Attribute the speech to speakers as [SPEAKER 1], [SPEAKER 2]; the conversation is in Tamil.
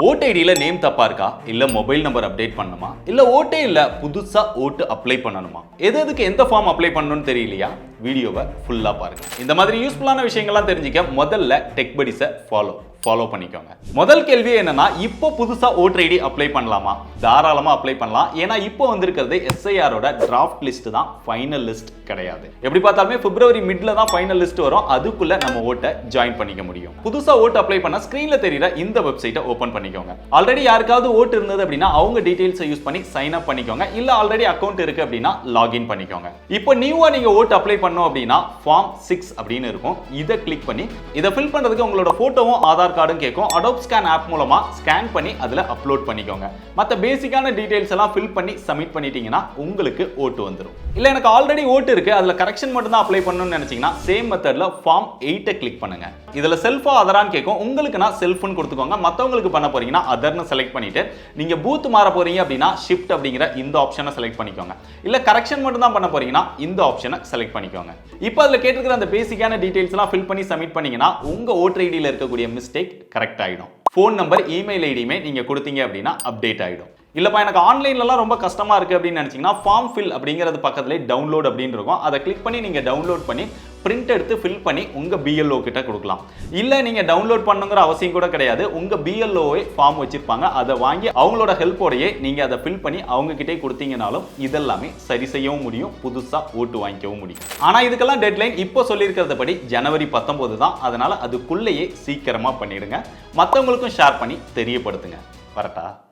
[SPEAKER 1] ஓட் ஐடியில் நேம் தப்பா இருக்கா இல்ல மொபைல் நம்பர் அப்டேட் பண்ணணுமா இல்ல ஓட்டே இல்ல புதுசா ஓட்டு அப்ளை பண்ணணுமா எதுக்கு எந்த ஃபார்ம் அப்ளை பண்ணணும்னு தெரியலையா வீடியோவை ஃபுல்லா பாருங்க. இந்த மாதிரி யூஸ்ஃபுல்லான விஷயங்கள்லாம் தெரிஞ்சுக்க முதல்ல டெக் படிஸை ஃபாலோ பண்ணிக்கோங்க. முதல் கேள்வி என்னன்னா, இப்போ புதுசா ஓட்டர் ஐடி அப்ளை பண்ணலாமா? தாராளமா அப்ளை பண்ணலாம். ஏன்னா இப்போ வந்திருக்கிறது எஸ்ஐஆரோட டிராஃப்ட் லிஸ்ட் தான், ஃபைனல் லிஸ்ட் கிடையாது. எப்படி பார்த்தாலுமே பிப்ரவரி மிட்ல தான் ஃபைனல் லிஸ்ட் வரும். அதுக்குள்ள நம்ம ஓட்டை ஜாயின் பண்ணிக்க முடியும். புதுசா ஓட்டு அப்ளை பண்ண ஸ்கிரீன்ல தெரியுற இந்த வெப்சைட்டை ஓபன் பண்ணிக்கோங்க. ஆல்ரெடி யாருக்காவது ஓட்டு இருந்தது அப்படின்னா அவங்க டீடைல்ஸை யூஸ் பண்ணி சைன் அப் பண்ணிக்கோங்க. இல்ல ஆல்ரெடி அக்கௌண்ட் இருக்கு அப்படின்னா லாகின் பண்ணிக்கோங்க. இப்போ நியூவா நீங்க ஓட்டு அப்ளை பண்ணோம் அப்படின்னா ஃபார்ம் 6 அப்படின்னு இருக்கும். இதை கிளிக் பண்ணி இதை ஃபில் பண்றதுக்கு உங்களோட போட்டோவும் ஆதார் கார்டும் கேட்கும். அடோப் ஸ்கேன் ஆப் மூலமா ஸ்கேன் பண்ணி அதுல அப்லோட் பண்ணிக்கோங்க. மற்ற பேசிக்கான டீடைல்ஸ் எல்லாம் ஃபில் பண்ணி சப்மிட் பண்ணிட்டீங்கன்னா உங்களுக்கு ஓட்டு வந்துடும். இல்ல எனக்கு ஆல்ரெடி ஓட்டு இருக்கு, அதுல கரெக்ஷன் மட்டும் தான் அப்ளை பண்ணணும்னு நினைச்சீங்கன்னா சேம் மெத்தட்ல ஃபார்ம் 8 கிளிக் பண்ணுங்க. இதுல செல்ஃபா அதரான்னு கேட்கும். உங்களுக்கு நான் செல்ஃப்னு கொடுத்துக்கோங்க. மற்றவங்களுக்கு பண்ண போறீங்கன்னா அதர்னு செலக்ட் பண்ணிட்டு நீங்க பூத் மாற போறீங்க அப்படின்னா ஷிஃப்ட் அப்படிங்கிற இந்த ஆப்ஷனை செலக்ட் பண்ணிக்கோங்க. இல்ல கரெக்ஷன் மட்டும் தான் பண்ண போறீங்கன்னா இந்த ஆப்ஷனை செலக்ட் பண்ணிக்கோங்க. இப்போ அதுல கேட்டிருக்கிற அந்த பேசிக்கான டீடைல்ஸ் எல்லாம் ஃபில் பண்ணி சப்மிட் பண்ணீங்கன்னா உங்க ஓட்டர் ஐடியில் இருக்கக்கூடிய மிஸ்டேக் கரெக்ட் ஆயிடும். ஃபோன் நம்பர் இமெயில் ஐடியுமே நீங்க கொடுத்தீங்க அப்படின்னா அப்டேட் ஆயிடும். இல்லப்பா எனக்கு ஆன்லைன்லலாம் ரொம்ப கஷ்டமா இருக்கு அப்படின்னு நினைச்சீங்கன்னா ஃபார்ம் ஃபில் அப்படிங்கிறது பக்கத்துல டவுன்லோட் அப்படின்னு இருக்கும். அதை கிளிக் பண்ணி நீங்க டவுன்லோட் பண்ணி பிரிண்ட் எடுத்து ஃபில் பண்ணி உங்க பிஎல்ஓ கிட்ட கொடுக்கலாம். இல்ல நீங்க டவுன்லோட் பண்ணுங்கிற அவசியம் கூட கிடையாது. உங்க பிஎல்ஓவே ஃபார்ம் வச்சிருப்பாங்க. அதை வாங்கி அவங்களோட ஹெல்ப்போடையே நீங்க அதை ஃபில் பண்ணி அவங்க கிட்டே கொடுத்தீங்கனாலும் இதெல்லாமே சரி செய்யவும் முடியும், புதுசா ஓட்டு வாங்கிக்கவும் முடியும். ஆனா இதுக்கெல்லாம் டெட்லைன் இப்போ சொல்லியிருக்கிறத படி ஜனவரி 19 தான். அதனால அதுக்குள்ளேயே சீக்கிரமா பண்ணிடுங்க. மற்றவங்களுக்கும் ஷேர் பண்ணி தெரியப்படுத்துங்க. வரட்டா?